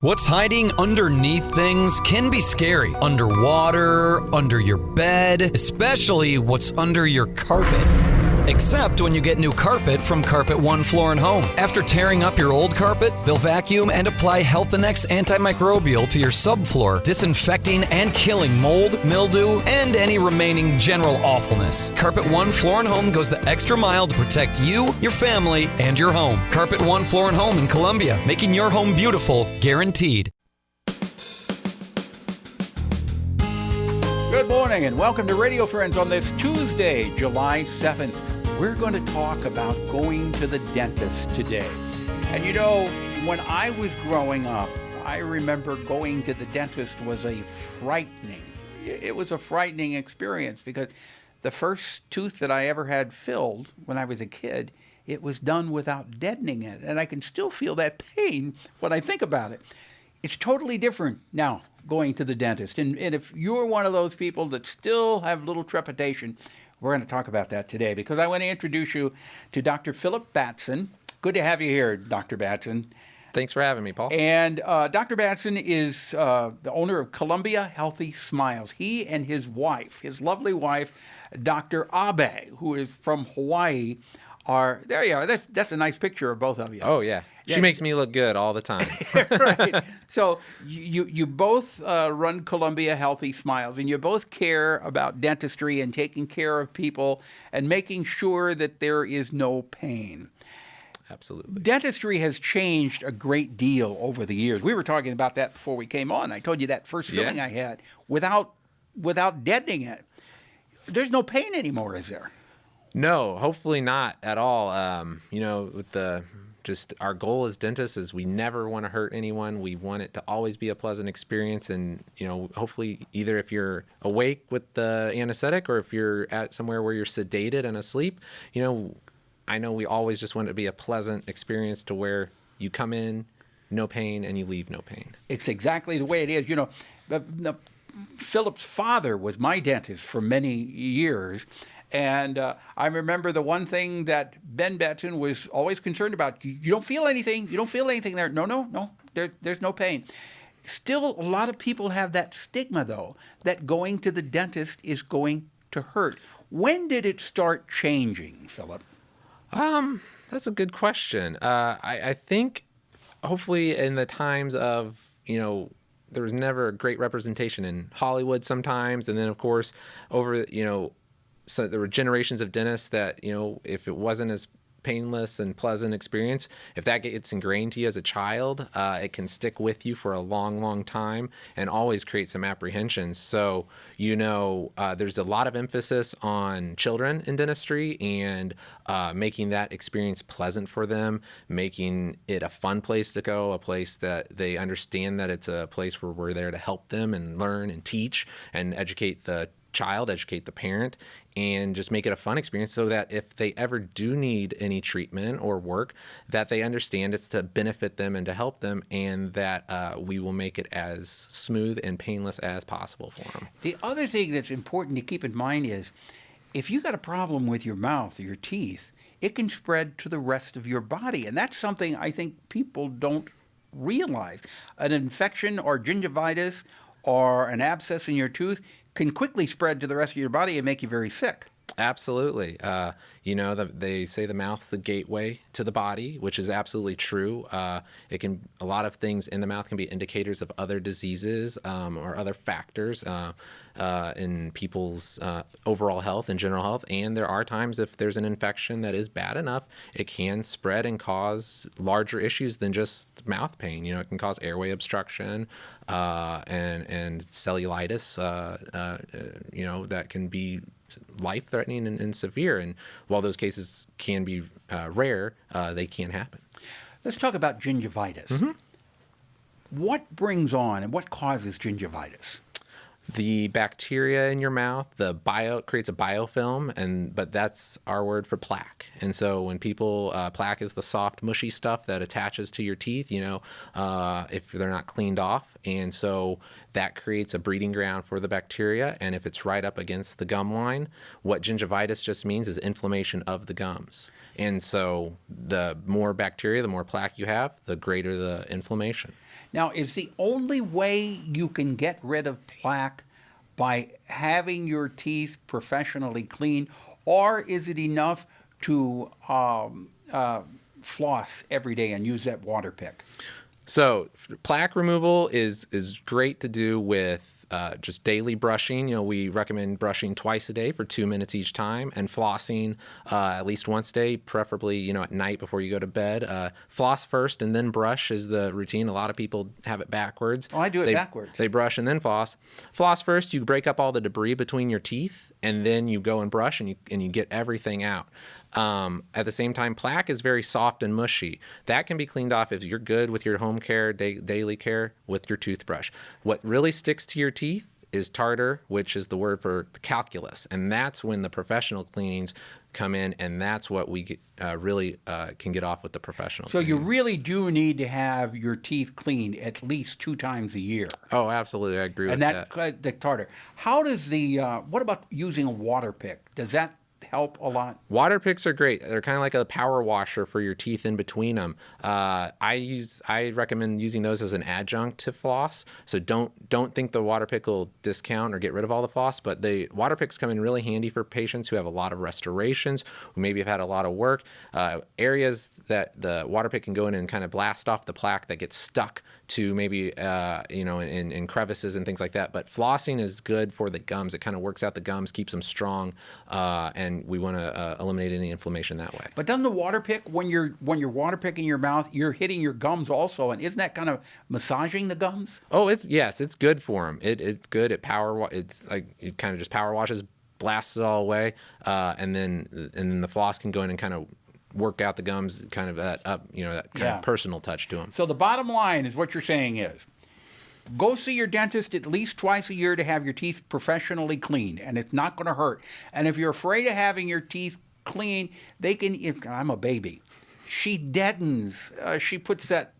What's hiding underneath things can be scary. Underwater, under your bed, especially what's under your carpet. Except when you get new carpet from Carpet One Floor and Home. After tearing up your old carpet, they'll vacuum and apply Health Annex antimicrobial to your subfloor, disinfecting and killing mold, mildew, and any remaining general awfulness. Carpet One Floor and Home goes the extra mile to protect you, your family, and your home. Carpet One Floor and Home in Columbia, making your home beautiful, guaranteed. Good morning and welcome to Radio Friends on this Tuesday, July 7th. We're going to talk about going to the dentist today. And you know, when I was growing up, I remember going to the dentist was a frightening experience because the first tooth that I ever had filled when I was a kid, it was done without deadening it. And I can still feel that pain when I think about it. It's totally different now going to the dentist. And if you're one of those people that still have little trepidation, we're going to talk about that today because I want to introduce you to Dr. Philip Batson. Good to have you here, Dr. Batson. Thanks for having me, Paul. And Dr. Batson is the owner of Columbia Healthy Smiles. He and his wife, his lovely wife, Dr. Abe, who is from Hawaii, are, there you are. That's a nice picture of both of you. Oh, yeah. She makes me look good all the time. Right. So you both run Columbia Healthy Smiles, and you both care about dentistry and taking care of people and making sure that there is no pain. Absolutely. Dentistry has changed a great deal over the years. We were talking about that before we came on. I told you that first filling I had without deadening it. There's no pain anymore, is there? No, hopefully not at all. With just our goal as dentists is we never want to hurt anyone. We want it to always be a pleasant experience. And, hopefully either if you're awake with the anesthetic or if you're at somewhere where you're sedated and asleep, I know we always just want it to be a pleasant experience to where you come in, no pain, and you leave no pain. It's exactly the way it is. Philip's father was my dentist for many years. And I remember the one thing that Ben Batson was always concerned about. You don't feel anything. You don't feel anything there. No. There's no pain. Still, a lot of people have that stigma, though, that going to the dentist is going to hurt. When did it start changing, Philip? That's a good question. I think hopefully in the times of, there was never a great representation in Hollywood sometimes. And then, of course, so there were generations of dentists that, if it wasn't as painless and pleasant experience, if that gets ingrained to you as a child, it can stick with you for a long, long time and always create some apprehensions. So, there's a lot of emphasis on children in dentistry and making that experience pleasant for them, making it a fun place to go, a place that they understand that it's a place where we're there to help them and learn and teach and educate the child, educate the parent, and just make it a fun experience so that if they ever do need any treatment or work, that they understand it's to benefit them and to help them, and that we will make it as smooth and painless as possible for them. The other thing that's important to keep in mind is if you got a problem with your mouth or your teeth, it can spread to the rest of your body. And that's something I think people don't realize. An infection or gingivitis or an abscess in your tooth can quickly spread to the rest of your body and make you very sick. Absolutely. They say the mouth's the gateway to the body, which is absolutely true. A lot of things in the mouth can be indicators of other diseases or other factors in people's overall health and general health. And there are times if there's an infection that is bad enough, it can spread and cause larger issues than just mouth pain. It can cause airway obstruction and cellulitis, that can be life-threatening and severe. And while those cases can be rare, they can happen. Let's talk about gingivitis. Mm-hmm. What brings on and what causes gingivitis? The bacteria in your mouth, creates a biofilm, but that's our word for plaque. And so when plaque is the soft, mushy stuff that attaches to your teeth, if they're not cleaned off. And so that creates a breeding ground for the bacteria. And if it's right up against the gum line, what gingivitis just means is inflammation of the gums. And so the more bacteria, the more plaque you have, the greater the inflammation. Now, is the only way you can get rid of plaque by having your teeth professionally cleaned, or is it enough to floss every day and use that water pick? So plaque removal is great to do with just daily brushing. We recommend brushing twice a day for 2 minutes each time, and flossing at least once a day, preferably at night before you go to bed. Floss first and then brush is the routine. A lot of people have it backwards. Oh, I do it backwards. They brush and then floss. Floss first, you break up all the debris between your teeth, and then you go and brush and you get everything out. At the same time, plaque is very soft and mushy. That can be cleaned off if you're good with your home care, daily care with your toothbrush. What really sticks to your teeth is tartar, which is the word for calculus, and that's when the professional cleanings come in, and that's what we really can get off with the professional. So you really do need to have your teeth cleaned at least 2 times a year. Oh, absolutely, I agree with that. And the tartar. How does what about using a water pick? Does that help a lot? Water picks are great. They're kind of like a power washer for your teeth in between them. I recommend using those as an adjunct to floss. So don't think the water pick will discount or get rid of all the floss, but the water picks come in really handy for patients who have a lot of restorations, who maybe have had a lot of work, areas that the water pick can go in and kind of blast off the plaque that gets stuck to maybe in crevices and things like that. But flossing is good for the gums. It kind of works out the gums, keeps them strong, and we want to eliminate any inflammation that way. But doesn't the water pick, when you're water picking your mouth, you're hitting your gums also, and isn't that kind of massaging the gums? Oh, it's good for them. It's good. It kind of just power washes, blasts it all away, and then the floss can go in and kind of work out the gums, kind of that kind of personal touch to them. So the bottom line is what you're saying is, go see your dentist at least twice a year to have your teeth professionally cleaned, and it's not going to hurt. And if you're afraid of having your teeth cleaned, I'm a baby. She deadens. She puts that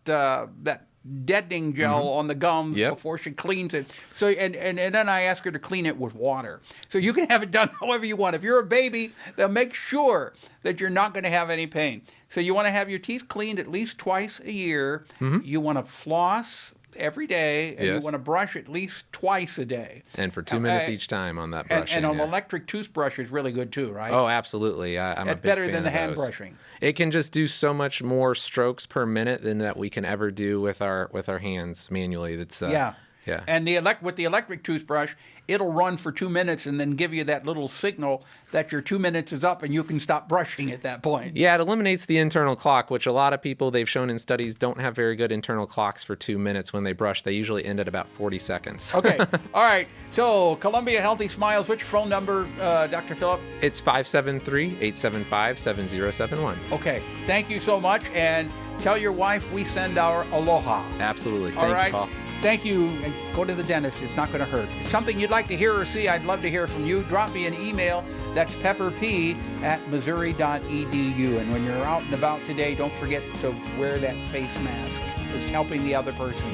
deadening gel on the gums before she cleans it. So and then I ask her to clean it with water. So you can have it done however you want. If you're a baby, they'll make sure that you're not going to have any pain. So you want to have your teeth cleaned at least twice a year. You want to floss every day, and you want to brush at least twice a day. And for 2 minutes each time on that brushing. And an electric toothbrush is really good too, right? Oh, absolutely. I'm That's a big better fan than the of hand those. brushing. It can just do so much more strokes per minute than that we can ever do with our hands manually. That's Yeah. Yeah. And with the electric toothbrush, it'll run for 2 minutes and then give you that little signal that your 2 minutes is up and you can stop brushing at that point. Yeah, it eliminates the internal clock, which a lot of people they've shown in studies don't have very good internal clocks for 2 minutes when they brush. They usually end at about 40 seconds. Okay. All right. So Columbia Healthy Smiles, which phone number, Dr. Phillip? It's 573-875-7071. Okay. Thank you so much. And tell your wife we send our aloha. Absolutely. All right. Thank you, Paul. Thank you, and go to the dentist. It's not going to hurt. Something you'd like to hear or see, I'd love to hear from you. Drop me an email. That's pepperp@missouri.edu. And when you're out and about today, don't forget to wear that face mask. It's helping the other person.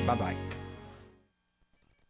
Bye-bye.